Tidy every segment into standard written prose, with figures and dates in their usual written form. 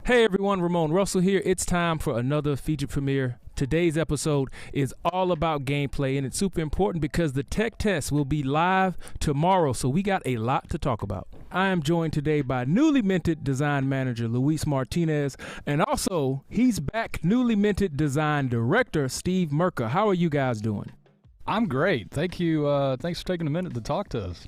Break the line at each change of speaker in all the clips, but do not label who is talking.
Hey everyone, Ramon Russell here. It's time for another feature premiere. Today's episode is all about gameplay, and it's super important because the tech test will be live tomorrow, so we got a lot to talk about. I am joined today by newly minted design manager Luis Martinez, and also he's back, newly minted design director Steve Merker. How are you guys doing?
I'm great. Thank you. Thanks for taking a minute to talk to us.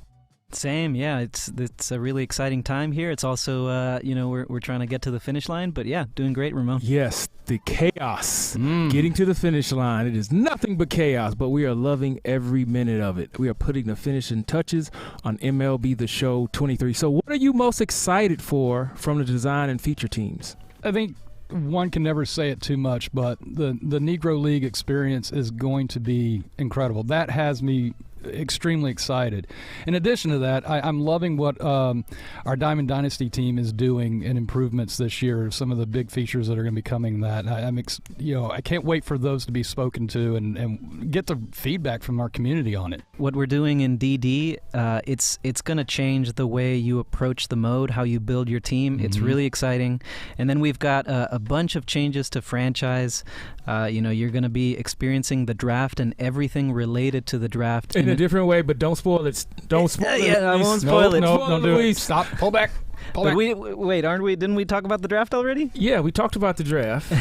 Same, yeah. It's a really exciting time here. It's also, we're trying to get to the finish line, but yeah, doing great, Ramon.
Yes, the chaos. Getting to the finish line. It is nothing but chaos, but we are loving every minute of it. We are putting the finishing touches on MLB The Show 23. So what are you most excited for from the design and feature teams?
I think one can never say it too much, but the Negro League experience is going to be incredible. That has me extremely excited. In addition to that, I'm loving what our Diamond Dynasty team is doing in improvements this year. Some of the big features that are going to be coming. That I can't wait for those to be spoken to and get the feedback from our community on it.
What we're doing in DD, it's going to change the way you approach the mode, how you build your team. It's really exciting. And then we've got a bunch of changes to franchise. You're going to be experiencing the draft and everything related to the draft
in a different way, but don't spoil it. Don't spoil it.
Yeah, I won't spoil it.
No, don't do it.
Stop. Pull back.
But wait, aren't we? Didn't we talk about the draft already?
Yeah, we talked about the draft.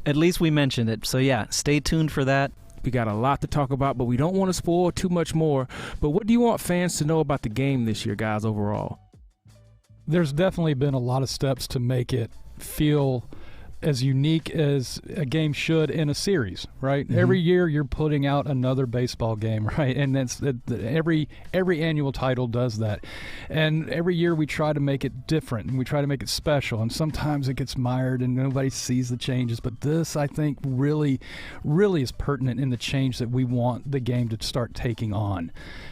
At least we mentioned it. So yeah, stay tuned for that.
We got a lot to talk about, but we don't want to spoil too much more. But what do you want fans to know about the game this year, guys, overall?
There's definitely been a lot of steps to make it feel as unique as a game should in a series, right? Every year you're putting out another baseball game, right? And that's every annual title does that. And every year we try to make it different and we try to make it special. And sometimes it gets mired and nobody sees the changes. But this, I think, really is pertinent in the change that we want the game to start taking on.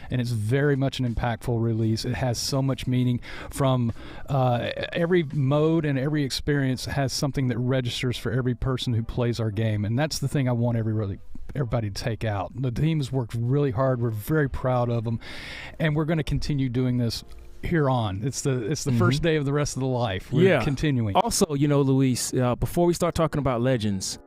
And it's very much an impactful release. It has so much meaning from every mode and every experience has something that registers for every person who plays our game. And that's the thing I want everybody to take out. The team has worked really hard. We're very proud of them. And we're going to continue doing this here on. It's the first day of the rest of the life. We're continuing.
Also, Luis, before we start talking about Legends,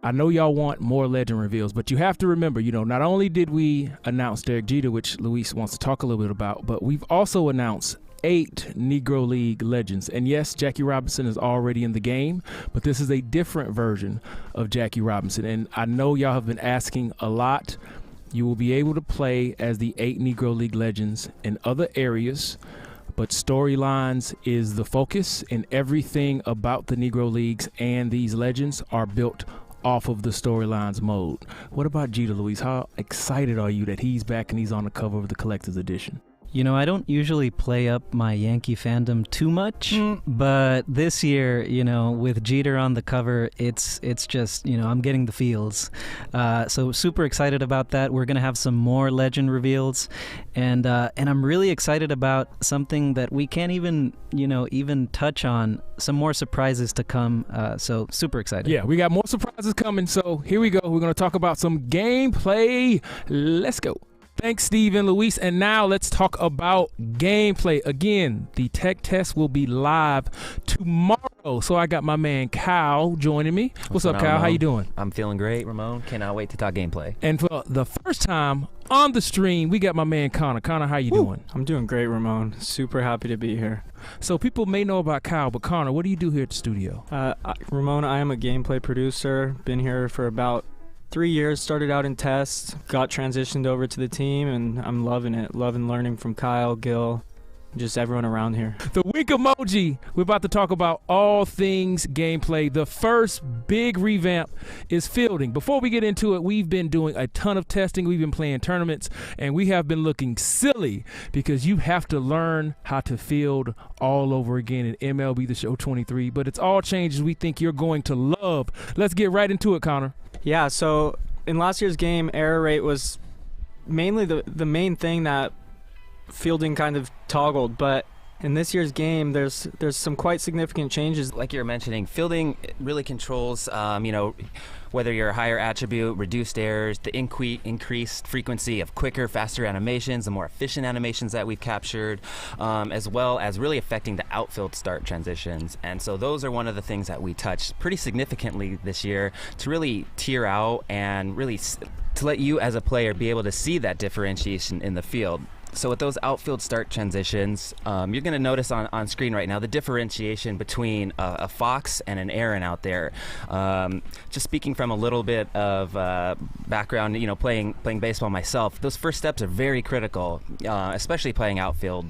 I know y'all want more legend reveals, but you have to remember, not only did we announce Derek Jeter, which Luis wants to talk a little bit about, but we've also announced 8 Negro League legends. And yes, Jackie Robinson is already in the game, but this is a different version of Jackie Robinson. And I know y'all have been asking a lot. You will be able to play as the 8 Negro League legends in other areas, but storylines is the focus, and everything about the Negro Leagues and these legends are built off of the storylines mode. What about Jeter, Luis? How excited are you that he's back and he's on the cover of the collector's edition?
I don't usually play up my Yankee fandom too much, but this year, with Jeter on the cover, it's just, I'm getting the feels. So super excited about that. We're going to have some more legend reveals, and I'm really excited about something that we can't even touch on, some more surprises to come, so super excited.
Yeah, we got more surprises coming, so here we go. We're going to talk about some gameplay. Let's go. Thanks, Steve and Luis. And now let's talk about gameplay. Again, the tech test will be live tomorrow. So I got my man Kyle joining me. What's up, Kyle?
Ramon?
How you doing?
I'm feeling great, Ramon. Cannot wait to talk gameplay.
And for the first time on the stream, we got my man Connor. Connor, how you doing?
I'm doing great, Ramon. Super happy to be here.
So people may know about Kyle, but Connor, what do you do here at the studio?
Ramon, I am a gameplay producer. Been here for about 3 years. Started out in tests, got transitioned over to the team, and I'm loving it. Loving learning from Kyle, Gil, just everyone around here.
The wink emoji. We're about to talk about all things gameplay. The first big revamp is fielding. Before we get into it, we've been doing a ton of testing. We've been playing tournaments, and we have been looking silly because you have to learn how to field all over again in MLB The Show 23. But it's all changes we think you're going to love. Let's get right into it, Connor.
Yeah, so in last year's game, error rate was mainly the main thing that fielding kind of toggled, but in this year's game, there's some quite significant changes.
Like you were mentioning, fielding really controls, whether you're a higher attribute, reduced errors, the increased frequency of quicker, faster animations, the more efficient animations that we've captured, as well as really affecting the outfield start transitions. And so those are one of the things that we touched pretty significantly this year to really tier out and really to let you as a player be able to see that differentiation in the field. So with those outfield start transitions, you're going to notice on screen right now the differentiation between a Fox and an Aaron out there. Just speaking from a little bit of background, playing baseball myself, those first steps are very critical, especially playing outfield.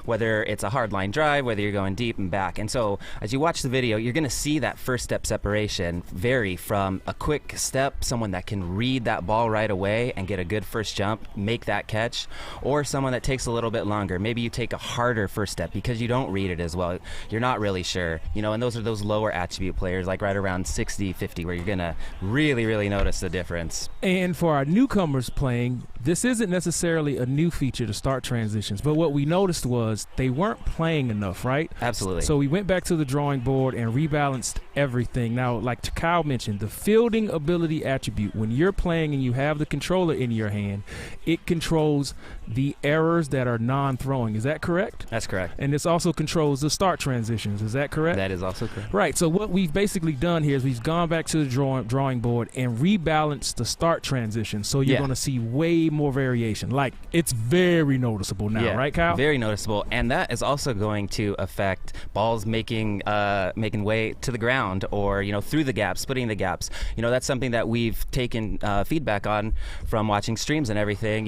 Whether it's a hard line drive, whether you're going deep and back. And so as you watch the video, you're going to see that first step separation vary from a quick step, someone that can read that ball right away and get a good first jump, make that catch, or someone that takes a little bit longer. Maybe you take a harder first step because you don't read it as well. You're not really sure. And those are those lower attribute players, like right around 60, 50, where you're going to really, really notice the difference.
And for our newcomers playing, this isn't necessarily a new feature to start transitions, but what we noticed was they weren't playing enough, right?
Absolutely.
So we went back to the drawing board and rebalanced everything. Now, like Kyle mentioned, the fielding ability attribute, when you're playing and you have the controller in your hand, it controls the errors that are non-throwing. Is that correct?
That's correct.
And this also controls the start transitions. Is that correct?
That is also correct.
Right. So what we've basically done here is we've gone back to the drawing board and rebalanced the start transition. So you're going to see way more variation. Like, it's very noticeable now, right, Kyle?
Very noticeable. And that is also going to affect balls making way to the ground or, through the gaps, splitting the gaps. That's something that we've taken feedback on from watching streams and everything,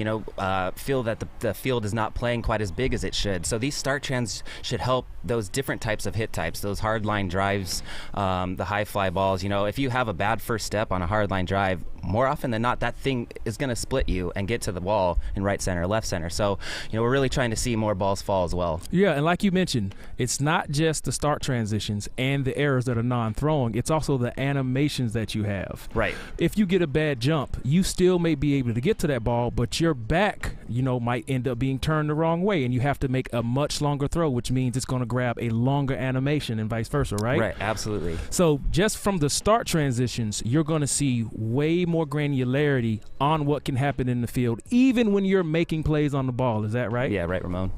feel that the field is not playing quite as big as it should. So these start trends should help those different types of hit types, those hard line drives, the high fly balls. If you have a bad first step on a hard line drive, more often than not, that thing is going to split you and get to the wall in right center, left center. So, we're really trying to see more balls fall as well.
Yeah, and like you mentioned, it's not just the start transitions and the errors that are non-throwing. It's also the animations that you have.
Right.
If you get a bad jump, you still may be able to get to that ball, but your back, might end up being turned the wrong way, and you have to make a much longer throw, which means it's going to grab a longer animation and vice versa, right?
Right, absolutely.
So just from the start transitions, you're going to see way more granularity on what can happen in the field, even when you're making plays on the ball. Is that right?
Yeah, right, Ramon.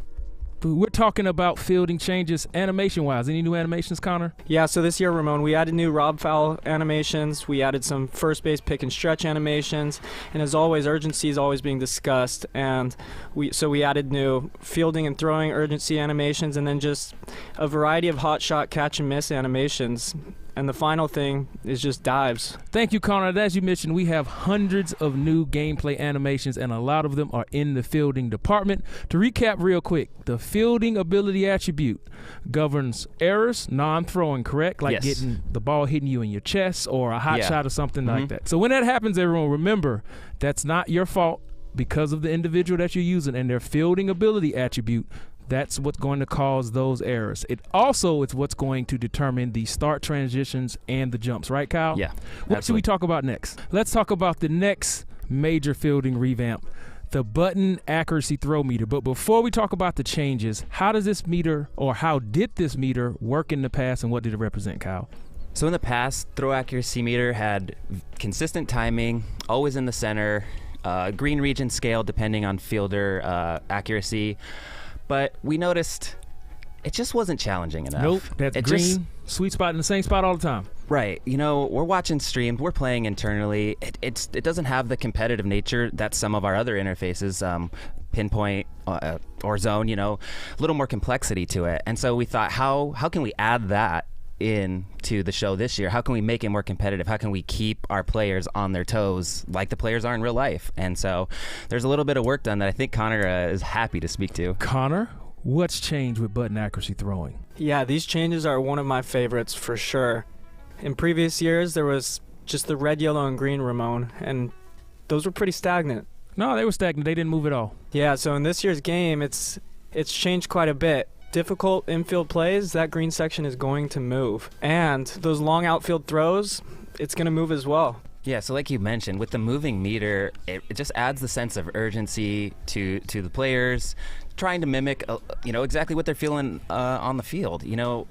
We're talking about fielding changes animation-wise. Any new animations, Connor?
Yeah, so this year, Ramon, we added new Rob foul animations. We added some first base pick and stretch animations. And as always, urgency is always being discussed. And we added new fielding and throwing urgency animations, and then just a variety of hot shot catch and miss animations. And the final thing is just dives.
Thank you, Connor. As you mentioned, we have hundreds of new gameplay animations, and a lot of them are in the fielding department. To recap real quick, the fielding ability attribute governs errors, non-throwing, correct? Like getting the ball hitting you in your chest or a hot shot or something like that. So when that happens, everyone, remember, that's not your fault because of the individual that you're using and their fielding ability attribute. That's what's going to cause those errors. It also is what's going to determine the start transitions and the jumps, right, Kyle?
Yeah.
What should we talk about next? Let's talk about the next major fielding revamp, the button accuracy throw meter. But before we talk about the changes, how did this meter work in the past, and what did it represent, Kyle?
So in the past, throw accuracy meter had consistent timing, always in the center. green region scale depending on fielder accuracy. But we noticed it just wasn't challenging enough.
Nope, that's green, sweet spot in the same spot all the time.
Right. You know, we're watching streams, we're playing internally. It doesn't have the competitive nature that some of our other interfaces, Pinpoint or Zone, you know, a little more complexity to it. And so we thought, how can we add that into the show this year? How can we make it more competitive? How can we keep our players on their toes like the players are in real life? And so there's a little bit of work done that I think Connor is happy to speak to.
Connor, what's changed with button accuracy throwing?
Yeah, these changes are one of my favorites for sure. In previous years, there was just the red, yellow, and green Ramon, and those were pretty stagnant.
No, they were stagnant. They didn't move at all.
Yeah, so in this year's game, it's changed quite a bit. Difficult infield plays, that green section is going to move. And those long outfield throws, it's going to move as well.
Yeah, so like you mentioned, with the moving meter, it just adds the sense of urgency to the players, trying to mimic, you know, exactly what they're feeling on the field. You know,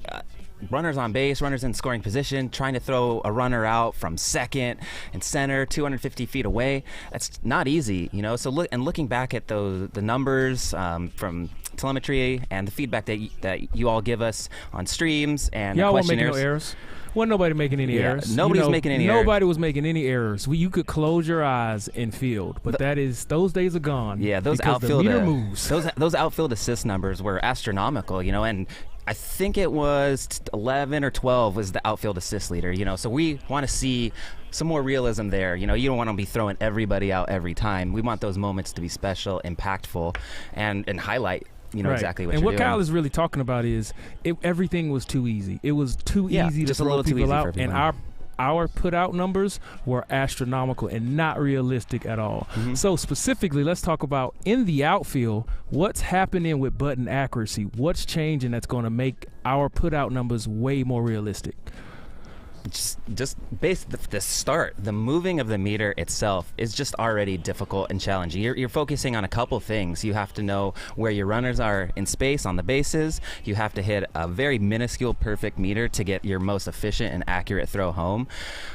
runners on base, runners in scoring position, trying to throw a runner out from second and center, 250 feet away. That's not easy, you know. So looking back at the numbers from telemetry and the feedback that you all give us on streams and
y'all
questionnaires.
Y'all weren't making no errors. Wasn't nobody making any errors.
Nobody's making any errors.
Nobody was making any errors. You could close your eyes in field, but those days are gone.
Yeah, those outfield
the meter moves.
Those outfield assist numbers were astronomical, you know, and I think it was 11 or 12 was the outfield assist leader, you know. So we want to see some more realism there. You know, you don't want to be throwing everybody out every time. We want those moments to be special, impactful, and highlight, you know, exactly what you're doing.
And what Kyle is really talking about is everything was too easy. It was too easy to throw people out, and our put out numbers were astronomical and not realistic at all. Mm-hmm. So specifically, let's talk about in the outfield, what's happening with button accuracy? What's changing that's going to make our put out numbers way more realistic?
Just the start, the moving of the meter itself is just already difficult and challenging. You're focusing on a couple things. You have to know where your runners are in space on the bases. You have to hit a very minuscule perfect meter to get your most efficient and accurate throw home.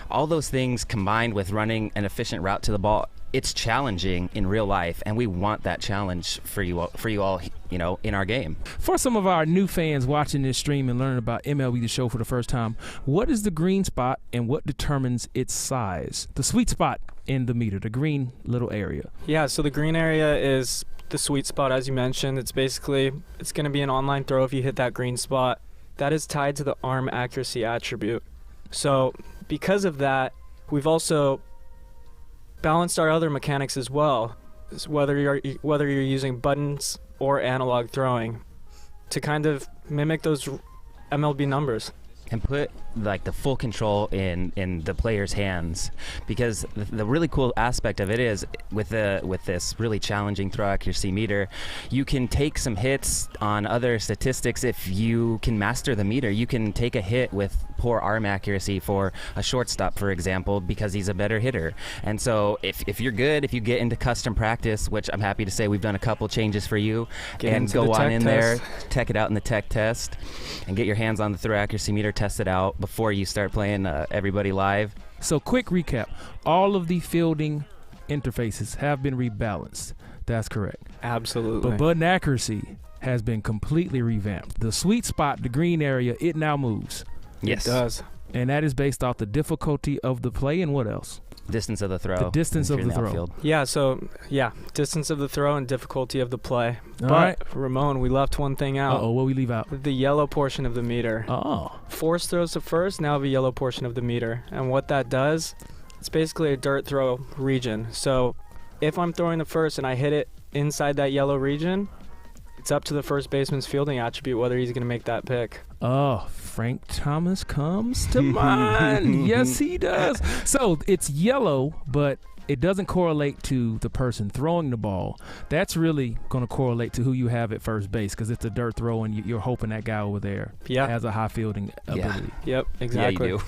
All those things combined with running an efficient route to the ball, it's challenging in real life, and we want that challenge for you all, you know, in our game.
For some of our new fans watching this stream and learning about MLB The Show for the first time, what is the green spot and what determines its size? The sweet spot in the meter, the green little area.
Yeah, so the green area is the sweet spot, as you mentioned. It's going to be an online throw if you hit that green spot. That is tied to the arm accuracy attribute. So because of that, we've also balanced our other mechanics as well, whether you're using buttons or analog throwing, to kind of mimic those MLB numbers.
And put like the full control in the player's hands, because the really cool aspect of it is with this really challenging throw accuracy meter, you can take some hits on other statistics. If you can master the meter, you can take a hit with poor arm accuracy for a shortstop, for example, because he's a better hitter. And so if you're good, if you get into custom practice, which I'm happy to say we've done a couple changes for you, and go on in there, tech it out in the tech test, and get your hands on the throw accuracy meter, test it out before you start playing everybody live.
So quick recap, all of the fielding interfaces have been rebalanced. That's correct.
Absolutely.
But button accuracy has been completely revamped. The sweet spot, the green area, it now moves.
Yes.
It does.
And that is based off the difficulty of the play and what else?
Distance of the throw.
The distance of the throw.
Outfield.
Yeah, distance of the throw and difficulty of the play.
All
but,
right.
Ramon, we left one thing out.
Uh-oh, what we leave out?
The yellow portion of the meter.
Oh.
Force throws to first, now the yellow portion of the meter. And what that does, it's basically a dirt throw region. So if I'm throwing the first and I hit it inside that yellow region, it's up to the first baseman's fielding attribute whether he's going to make that pick.
Oh, Frank Thomas comes to mind. Yes, he does. So it's yellow, but it doesn't correlate to the person throwing the ball. That's really going to correlate to who you have at first base, because it's a dirt throw and you're hoping that guy over there has a high fielding ability.
Yep, exactly.
Yeah,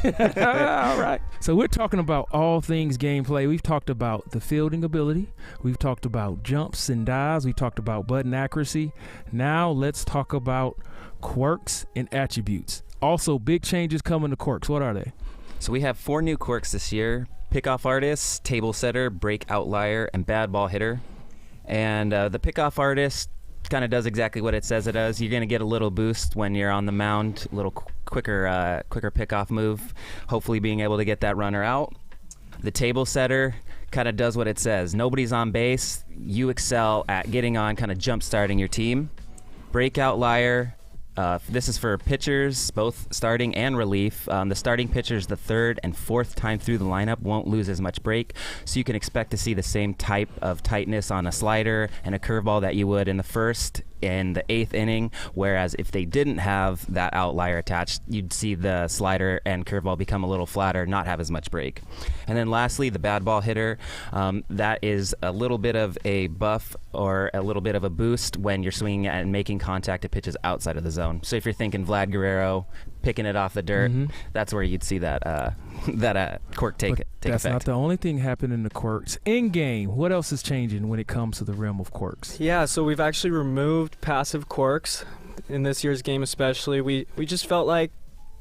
you do.
All right. So we're talking about all things gameplay. We've talked about the fielding ability. We've talked about jumps and dives. We talked about button accuracy. Now let's talk about quirks and attributes. Also, big changes coming to quirks. What are they?
So we have 4 new quirks this year. pickoff artist, table setter, break outlier, and bad ball hitter. And the pickoff artist kind of does exactly what it says it does. You're going to get a little boost when you're on the mound, a little quicker pickoff move, hopefully being able to get that runner out. The table setter kind of does what it says. Nobody's on base. You excel at getting on, kind of jump starting your team. Break outlier. This is for pitchers, both starting and relief. The starting pitchers, the third and fourth time through the lineup, won't lose as much break. So you can expect to see the same type of tightness on a slider and a curveball that you would in the first and the eighth inning. Whereas if they didn't have that outlier attached, you'd see the slider and curveball become a little flatter, not have as much break. And then lastly, the bad ball hitter. That is a little bit of a buff or a little bit of a boost when you're swinging and making contact at pitches outside of the zone. So if you're thinking Vlad Guerrero picking it off the dirt, that's where you'd see that quirk take
That's
effect.
not the only thing happening in the quirks. In game, what else is changing when it comes to the realm of quirks?
Yeah, so we've actually removed passive quirks in this year's game especially. We just felt like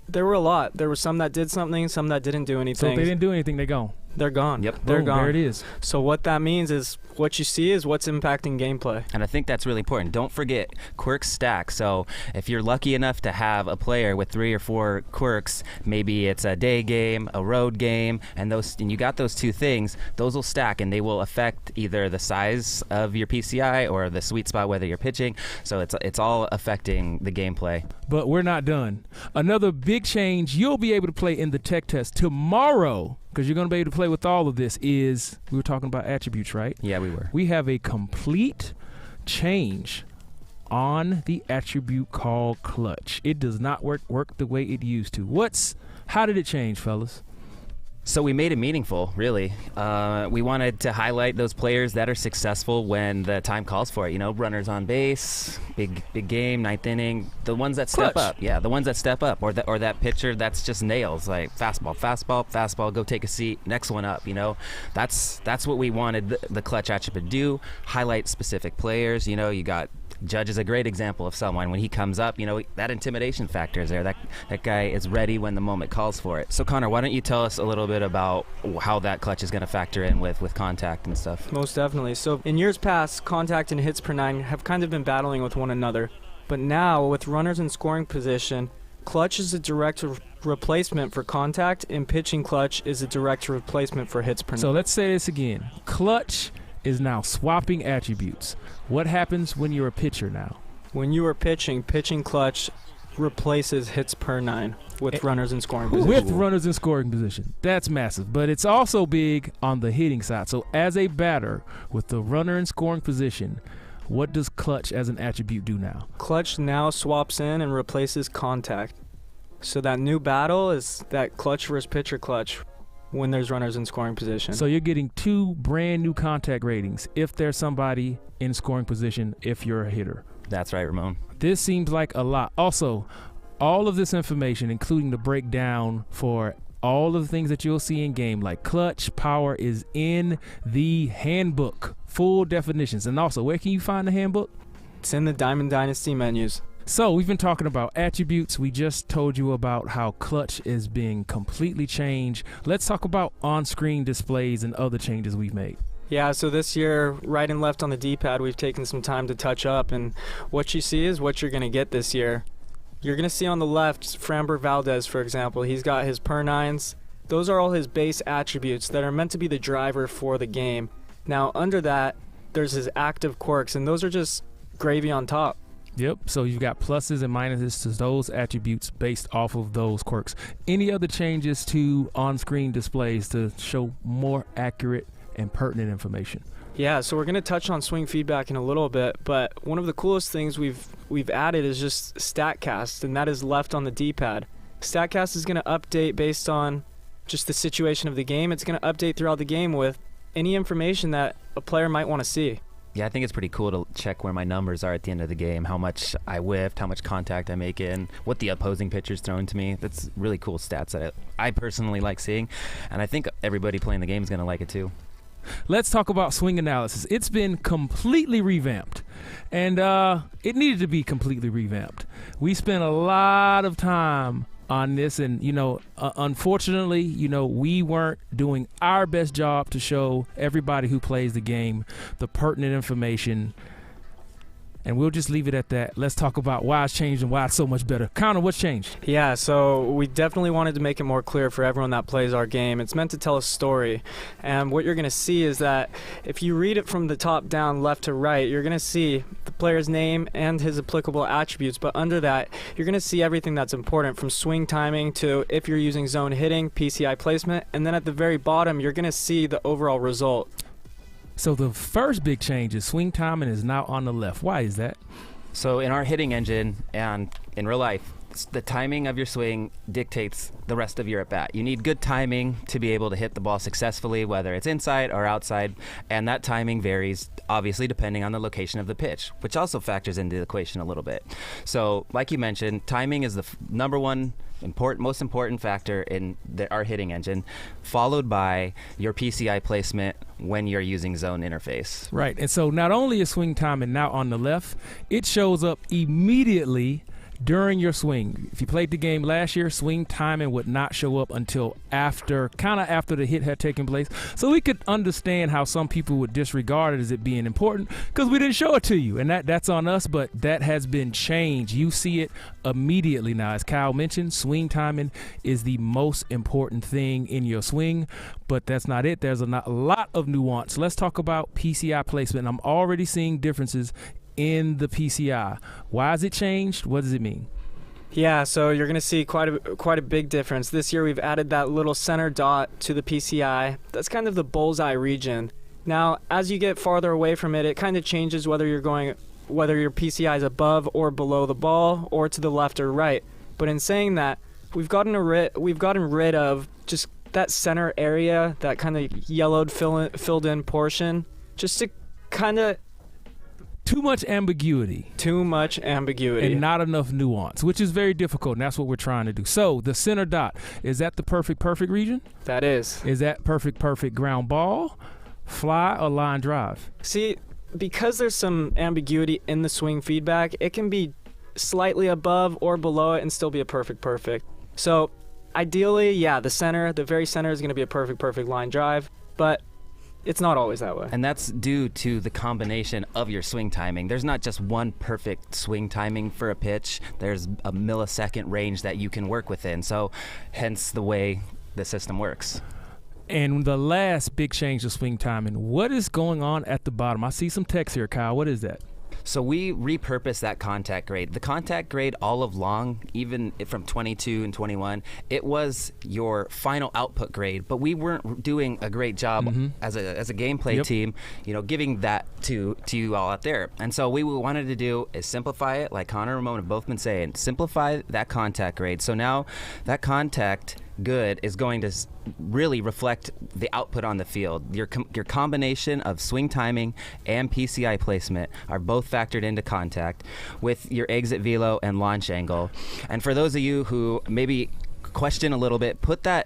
there were a lot. There were some that did something, some that didn't do anything.
So if they didn't do anything, they're gone.
They're gone.
Yep.
They're
Boom,
gone.
There it is.
So what that means is what you see is what's impacting gameplay.
And I think that's really important. Don't forget, quirks stack. So if you're lucky enough to have a player with 3 or 4 quirks, maybe it's a day game, a road game, and you got those two things, those will stack and they will affect either the size of your PCI or the sweet spot, whether you're pitching. So it's all affecting the gameplay.
But we're not done. Another big change you'll be able to play in the tech test tomorrow, because you're going to be able to play with all of this, is we were talking about attributes, right?
Yeah, we were.
We have a complete change on the attribute called clutch. It does not work the way it used to. How did it change, fellas?
So we made it meaningful, really. We wanted to highlight those players that are successful when the time calls for it. Runners on base, big game, ninth inning. The ones that step
Clutch.
up, the ones that step up, or that pitcher that's just nails, like fastball, go take a seat, next one up. That's what we wanted the clutch attribute to do. Highlight specific players. You got. Judge is a great example of someone. When he comes up, that intimidation factor is there. That guy is ready when the moment calls for it. So Connor, why don't you tell us a little bit about how that clutch is going to factor in with contact and stuff?
Most definitely. So in years past, contact and hits per 9 have kind of been battling with one another. But now, with runners in scoring position, clutch is a direct replacement for contact, and pitching clutch is a direct replacement for hits per 9.
So let's say this again. Clutch is now swapping attributes. What happens when you're a pitcher now?
When you are pitching clutch replaces hits per 9 with runners in scoring position.
With runners in scoring position. That's massive. But it's also big on the hitting side. So as a batter with the runner in scoring position, what does clutch as an attribute do now?
Clutch now swaps in and replaces contact. So that new battle is that clutch versus pitcher clutch when there's runners in scoring position.
So you're getting 2 brand new contact ratings if there's somebody in scoring position if you're a hitter.
That's right, Ramon.
This seems like a lot. Also, all of this information, including the breakdown for all of the things that you'll see in game, like clutch, power, is in the handbook. Full definitions. And also, where can you find the handbook?
It's in the Diamond Dynasty menus.
So we've been talking about attributes. We just told you about how clutch is being completely changed. Let's talk about on-screen displays and other changes we've made.
Yeah, so this year, right and left on the D-pad, we've taken some time to touch up, and what you see is what you're going to get this year. You're going to see on the left, Framber Valdez, for example. He's got his per 9s. Those are all his base attributes that are meant to be the driver for the game. Now, under that, there's his active quirks, and those are just gravy on top.
Yep, so you've got pluses and minuses to those attributes based off of those quirks. Any other changes to on-screen displays to show more accurate and pertinent information?
Yeah, so we're going to touch on swing feedback in a little bit, but one of the coolest things we've added is just StatCast, and that is left on the D-pad. StatCast is going to update based on just the situation of the game. It's going to update throughout the game with any information that a player might want to see.
Yeah, I think it's pretty cool to check where my numbers are at the end of the game, how much I whiffed, how much contact I make in, what the opposing pitcher's throwing to me. That's really cool stats that I personally like seeing, and I think everybody playing the game is going to like it too.
Let's talk about swing analysis. It's been completely revamped, and it needed to be completely revamped. We spent a lot of time on this, and unfortunately, we weren't doing our best job to show everybody who plays the game the pertinent information. And we'll just leave it at that. Let's talk about why it's changed and why it's so much better. Connor, what's changed?
Yeah, so we definitely wanted to make it more clear for everyone that plays our game. It's meant to tell a story. And what you're going to see is that if you read it from the top down, left to right, you're going to see the player's name and his applicable attributes. But under that, you're going to see everything that's important, from swing timing to if you're using zone hitting, PCI placement. And then at the very bottom, you're going to see the overall result.
So the first big change is swing timing is now on the left. Why is that?
So in our hitting engine and in real life, the timing of your swing dictates the rest of your at-bat. You need good timing to be able to hit the ball successfully, whether it's inside or outside, and that timing varies, obviously, depending on the location of the pitch, which also factors into the equation a little bit. So, like you mentioned, timing is the number one most important factor in our hitting engine, followed by your PCI placement when you're using zone interface.
Right, and so not only is swing timing now on the left, it shows up immediately during your swing. If you played the game last year, swing timing would not show up until after the hit had taken place. So we could understand how some people would disregard it as it being important because we didn't show it to you, and that's on us, but that has been changed. You see it immediately now. As Kyle mentioned, swing timing is the most important thing in your swing, but that's not it. There's a lot of nuance. Let's talk about PCI placement. I'm already seeing differences in the PCI. Why has it changed? What does it mean?
Yeah, so you're going to see quite a big difference. This year we've added that little center dot to the PCI. That's kind of the bullseye region. Now, as you get farther away from it, it kind of changes whether your PCI is above or below the ball or to the left or right. But in saying that, we've gotten rid of just that center area, that kind of yellowed filled in portion, just to kind of
Too much ambiguity.
And
not enough nuance, which is very difficult, and that's what we're trying to do. So the center dot, is that the perfect region?
That is.
Is that perfect ground ball, fly, or line drive?
See, because there's some ambiguity in the swing feedback, it can be slightly above or below it and still be a perfect. So ideally, yeah, the very center is going to be a perfect line drive, but it's not always that way.
And that's due to the combination of your swing timing. There's not just one perfect swing timing for a pitch. There's a millisecond range that you can work within. So hence the way the system works.
And the last big change to swing timing, what is going on at the bottom? I see some text here, Kyle. What is that?
So we repurposed that contact grade. The contact grade all along, even from 22 and 21, it was your final output grade, but we weren't doing a great job as a gameplay team, giving that to you all out there. And so what we wanted to do is simplify it, like Connor and Ramon have both been saying, simplify that contact grade. So now that contact good is going to really reflect the output on the field. Your combination of swing timing and PCI placement are both factored into contact with your exit velo and launch angle. And for those of you who maybe question a little bit, put that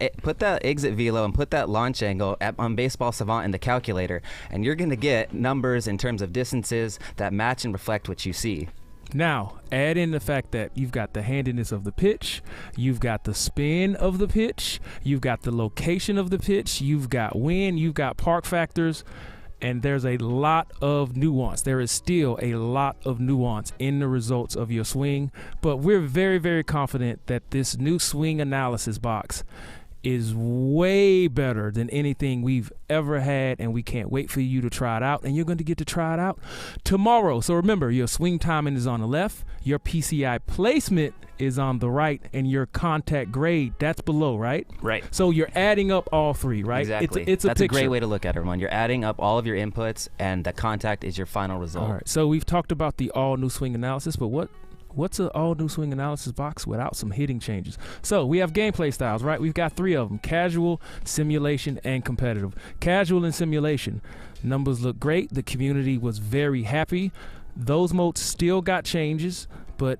exit velo and put that launch angle on Baseball Savant in the calculator, and you're going to get numbers in terms of distances that match and reflect what you see.
Now, add in the fact that you've got the handiness of the pitch, you've got the spin of the pitch, you've got the location of the pitch, you've got wind, you've got park factors, and there's a lot of nuance. There is still a lot of nuance in the results of your swing, but we're very, very confident that this new swing analysis box is way better than anything we've ever had, and we can't wait for you to try it out, and you're going to get to try it out tomorrow. So remember, your swing timing is on the left, your PCI placement is on the right, and your contact grade, that's below, right?
Right.
So you're adding up all three, right?
Exactly.
It's
That's
a
a great way to look at it, everyone. You're adding up all of your inputs, and the contact is your final result.
All right. So we've talked about the all-new swing analysis, but what's an all-new swing analysis box without some hitting changes? So we have gameplay styles, right? We've got three of them: casual, simulation, and competitive. Casual and simulation, numbers look great. The community was very happy. Those modes still got changes, but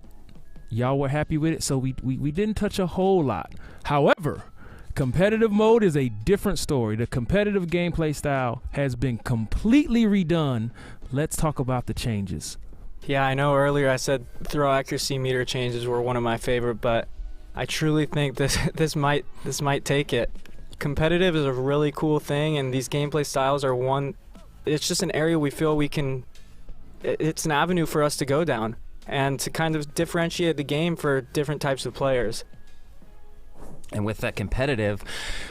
y'all were happy with it, so we didn't touch a whole lot. However, competitive mode is a different story. The competitive gameplay style has been completely redone. Let's talk about the changes.
Yeah, I know earlier I said throw accuracy meter changes were one of my favorite, but I truly think this might take it. Competitive is a really cool thing, and these gameplay styles are one. It's just an area we feel we can. It's an avenue for us to go down and to kind of differentiate the game for different types of players.
And with that competitive,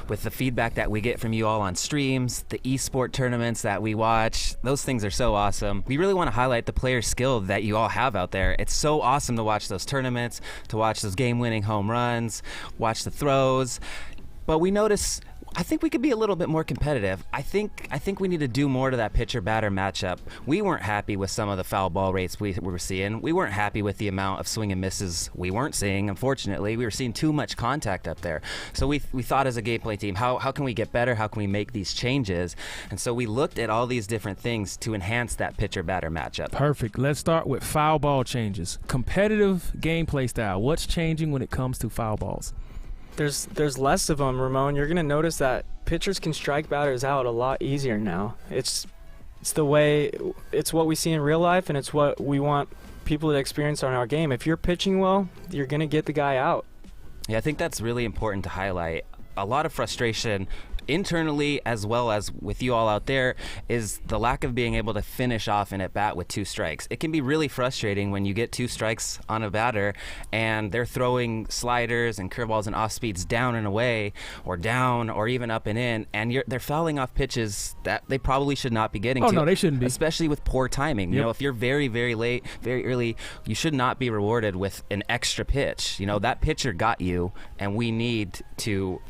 with the feedback that we get from you all on streams, the esport tournaments that we watch, those things are so awesome. We really want to highlight the player skill that you all have out there. It's so awesome to watch those tournaments, to watch those game-winning home runs, watch the throws. But we notice, I think we could be a little bit more competitive. I think we need to do more to that pitcher-batter matchup. We weren't happy with some of the foul ball rates we were seeing. We weren't happy with the amount of swing and misses we weren't seeing, unfortunately. We were seeing too much contact up there. So we thought as a gameplay team, how can we get better? How can we make these changes? And so we looked at all these different things to enhance that pitcher-batter matchup.
Perfect. Let's start with foul ball changes. Competitive gameplay style. What's changing when it comes to foul balls?
There's less of them, Ramon. You're gonna notice that pitchers can strike batters out a lot easier now. It's what we see in real life, and it's what we want people to experience on our game. If you're pitching well, you're gonna get the guy out.
Yeah, I think that's really important to highlight. A lot of frustration internally as well as with you all out there is the lack of being able to finish off an at-bat with 2 strikes. It can be really frustrating when you get 2 strikes on a batter and they're throwing sliders and curveballs and off-speeds down and away or down or even up and in, and they're fouling off pitches that they probably should not be getting to.
No, they shouldn't be.
Especially with poor timing.
Yep.
You know, if you're very, very late, very early, you should not be rewarded with an extra pitch. You know, that pitcher got you, and we need to,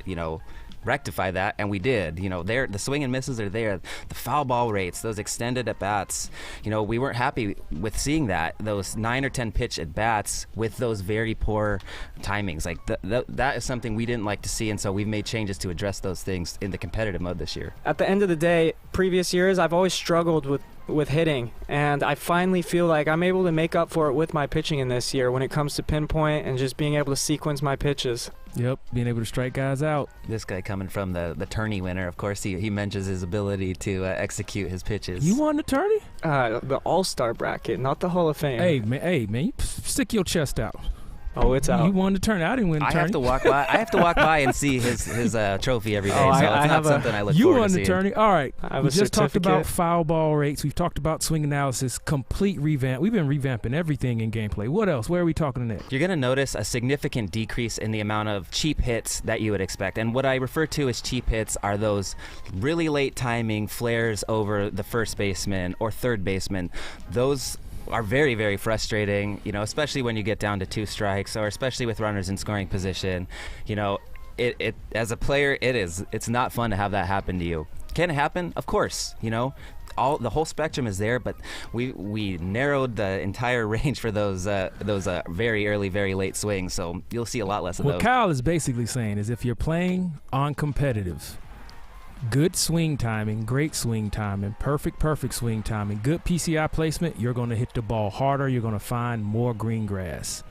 rectify that, and we did. The swing and misses are there. The foul ball rates, those extended at bats, we weren't happy with seeing that, those 9 or 10 pitch at bats with those very poor timings. Like that is something we didn't like to see, and so we've made changes to address those things in the competitive mode this year.
At the end of the day, previous years I've always struggled with hitting, and I finally feel like I'm able to make up for it with my pitching in this year when it comes to pinpoint and just being able to sequence my pitches.
Yep, being able to strike guys out.
This guy coming from the tourney winner, of course, he mentions his ability to execute his pitches.
You won the tourney?
The All-Star bracket, not the Hall of Fame.
Hey man, you stick your chest out.
Oh, it's out.
You won the tourney. I didn't win the tourney.
I have to walk by and see his trophy every day. So it's not something I look forward to seeing.
You won the tourney. All right.
We
just talked about foul ball rates. We've talked about swing analysis. Complete revamp. We've been revamping everything in gameplay. What else? Where are we talking next?
You're going to notice a significant decrease in the amount of cheap hits that you would expect. And what I refer to as cheap hits are those really late timing flares over the first baseman or third baseman. Those are very, very frustrating, especially when you get down to 2 strikes, or especially with runners in scoring position. It as a player, it's not fun to have that happen to you. Can it happen? Of course. The whole spectrum is there, but we narrowed the entire range for those very early, very late swings, so you'll see a lot less of those.
What Kyle is basically saying is if you're playing on competitive, good swing timing, great swing timing, perfect swing timing, good PCI placement, you're going to hit the ball harder. You're going to find more green grass.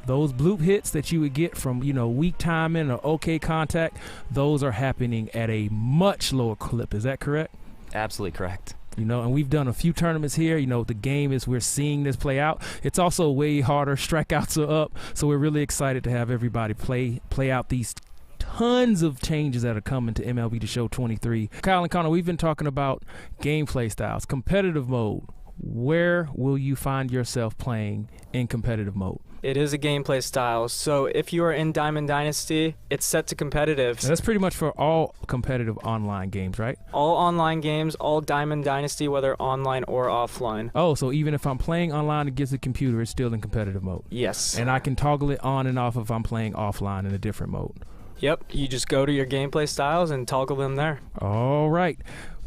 Those bloop hits that you would get from, weak timing or okay contact, those are happening at a much lower clip. Is that correct?
Absolutely correct.
And we've done a few tournaments here. The game is we're seeing this play out. It's also way harder. Strikeouts are up. So we're really excited to have everybody play out these tons of changes that are coming to MLB The Show 23. Kyle and Connor, we've been talking about gameplay styles, competitive mode. Where will you find yourself playing in competitive mode?
It is a gameplay style, so if you are in Diamond Dynasty, it's set to competitive.
That's pretty much for all competitive online games, right?
All online games, all Diamond Dynasty, whether online or offline.
Oh, so even if I'm playing online against the computer, it's still in competitive mode?
Yes.
And I can toggle it on and off if I'm playing offline in a different mode?
Yep, you just go to your gameplay styles and toggle them there.
All right.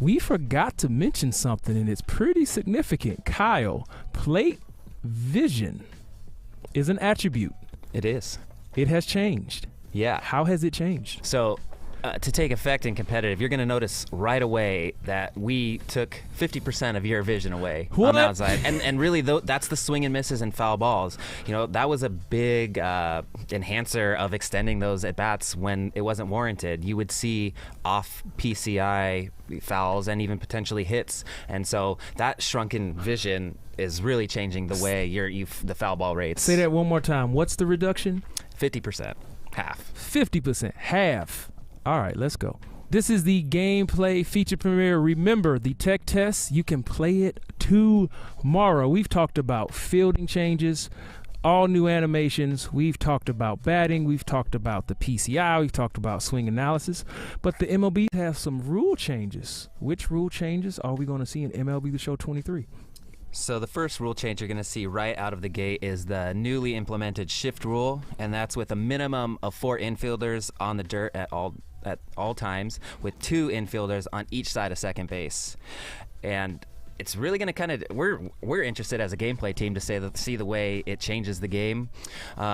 We forgot to mention something, and it's pretty significant. Kyle, plate vision is an attribute.
It is.
It has changed.
Yeah.
How has it changed?
So to take effect in competitive, you're going to notice right away that we took 50% of your vision away on the outside. And really, that's the swing and misses and foul balls. That was a big enhancer of extending those at-bats when it wasn't warranted. You would see off PCI fouls and even potentially hits. And so that shrunken vision is really changing the way the foul ball rates.
Say that one more time. What's the reduction?
50%. Half.
50%. Half. All right, let's go. This is the gameplay feature premiere. Remember, the tech test, you can play it tomorrow. We've talked about fielding changes, all new animations. We've talked about batting. We've talked about the PCI. We've talked about swing analysis. But the MLB has some rule changes. Which rule changes are we going to see in MLB The Show 23?
So the first rule change you're going to see right out of the gate is the newly implemented shift rule, and that's with a minimum of 4 infielders on the dirt at all times, with 2 infielders on each side of second base. And it's really going to kind of, we're interested as a gameplay team to see the way it changes the game.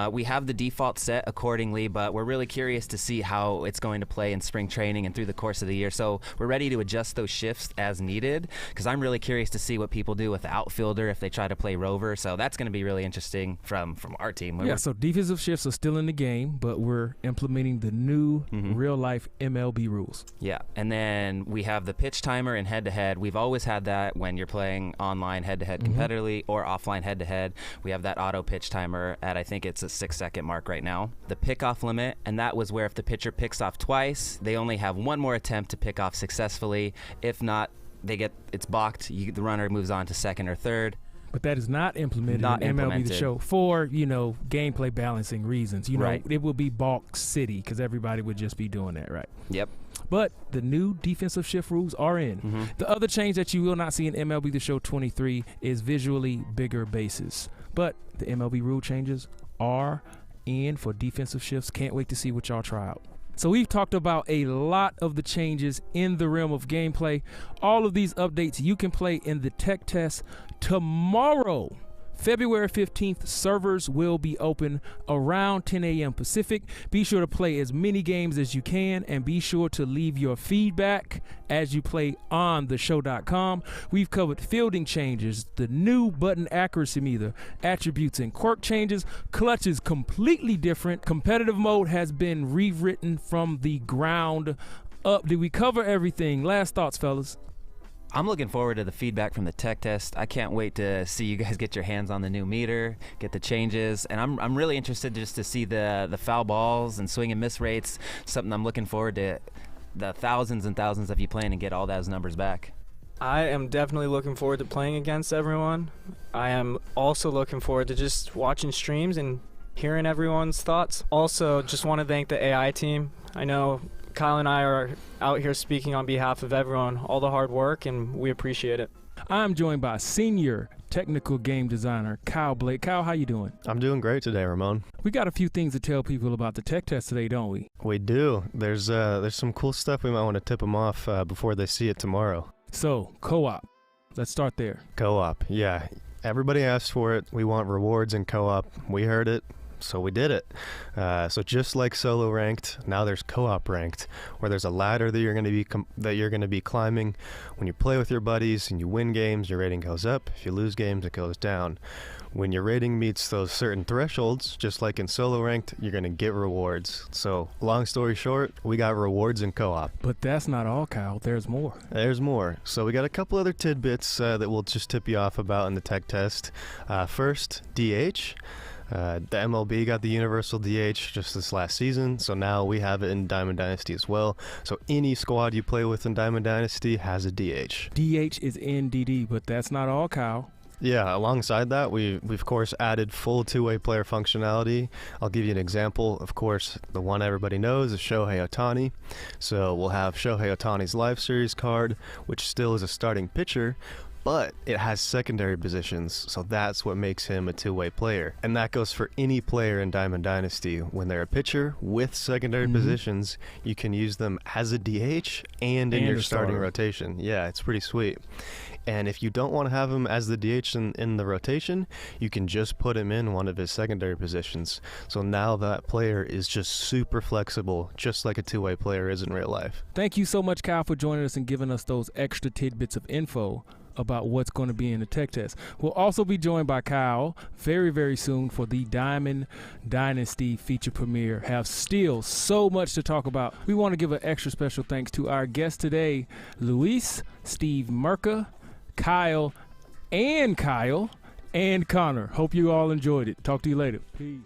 We have the default set accordingly, but we're really curious to see how it's going to play in spring training and through the course of the year. So we're ready to adjust those shifts as needed, because I'm really curious to see what people do with the outfielder if they try to play rover. So that's going to be really interesting from our team.
Yeah, so defensive shifts are still in the game, but we're implementing the new real-life MLB rules.
Yeah, and then we have the pitch timer and head-to-head. We've always had that when you're playing online head-to-head competitively or offline head-to-head. We have that auto pitch timer at, I think it's a 6-second mark right now. The pickoff limit, and that was where if the pitcher picks off twice, they only have one more attempt to pick off successfully. If not, it's balked. The runner moves on to second or third.
But that is not implemented in MLB The Show for, gameplay balancing reasons.
Right.
It will be balk city because everybody would just be doing that, right?
Yep.
But the new defensive shift rules are in. The other change that you will not see in MLB The Show 23 is visually bigger bases. But the MLB rule changes are in for defensive shifts. Can't wait to see what y'all try out. So we've talked about a lot of the changes in the realm of gameplay. All of these updates you can play in the tech test tomorrow. February 15th, servers will be open around 10 a.m. Pacific. Be sure to play as many games as you can, and be sure to leave your feedback as you play on theshow.com. We've covered fielding changes, the new button accuracy meter, attributes and quirk changes. Clutch is completely different. Competitive mode has been rewritten from the ground up. Did we cover everything? Last thoughts, fellas?
I'm looking forward to the feedback from the tech test. I can't wait to see you guys get your hands on the new meter, get the changes, and I'm really interested just to see the foul balls and swing and miss rates. Something I'm looking forward to, the thousands and thousands of you playing, and get all those numbers back.
I am definitely looking forward to playing against everyone. I am also looking forward to just watching streams and hearing everyone's thoughts. Also, just want to thank the AI team. I know Kyle and I are out here speaking on behalf of everyone, all the hard work, and we appreciate it.
I'm joined by senior technical game designer Kyle Blake. Kyle, how you doing?
I'm doing great today, Ramon.
We got a few things to tell people about the tech test today, don't we?
We do. There's some cool stuff we might want to tip them off before they see it tomorrow.
So, co-op. Let's start there.
Co-op, yeah. Everybody asked for it. We want rewards in co-op. We heard it. So we did it. So just like solo ranked, now there's co-op ranked, where there's a ladder that you're going to be climbing. When you play with your buddies and you win games, your rating goes up. If you lose games, it goes down. When your rating meets those certain thresholds, just like in solo ranked, you're going to get rewards. So long story short, we got rewards in co-op.
But that's not all, Kyle. There's more.
There's more. So we got a couple other tidbits that we'll just tip you off about in the tech test. First, DH. The MLB got the universal DH just this last season, so now we have it in Diamond Dynasty as well. So any squad you play with in Diamond Dynasty has a DH.
DH is in DD, but that's not all, Kyle.
Yeah, alongside that, we've of course added full two-way player functionality. I'll give you an example. Of course, the one everybody knows is Shohei Ohtani. So we'll have Shohei Ohtani's Live Series card, which still is a starting pitcher, but it has secondary positions, so that's what makes him a two-way player. And that goes for any player in Diamond Dynasty. When they're a pitcher with secondary positions, you can use them as a DH and in your starting rotation. Yeah, it's pretty sweet. And if you don't want to have him as the DH in the rotation, you can just put him in one of his secondary positions. So now that player is just super flexible, just like a two-way player is in real life.
Thank you so much, Kyle, for joining us and giving us those extra tidbits of info about what's going to be in the tech test. We'll also be joined by Kyle very, very soon for the Diamond Dynasty feature premiere. Have still so much to talk about. We want to give an extra special thanks to our guests today, Luis, Steve Merca, Kyle, and Connor. Hope you all enjoyed it. Talk to you later. Peace.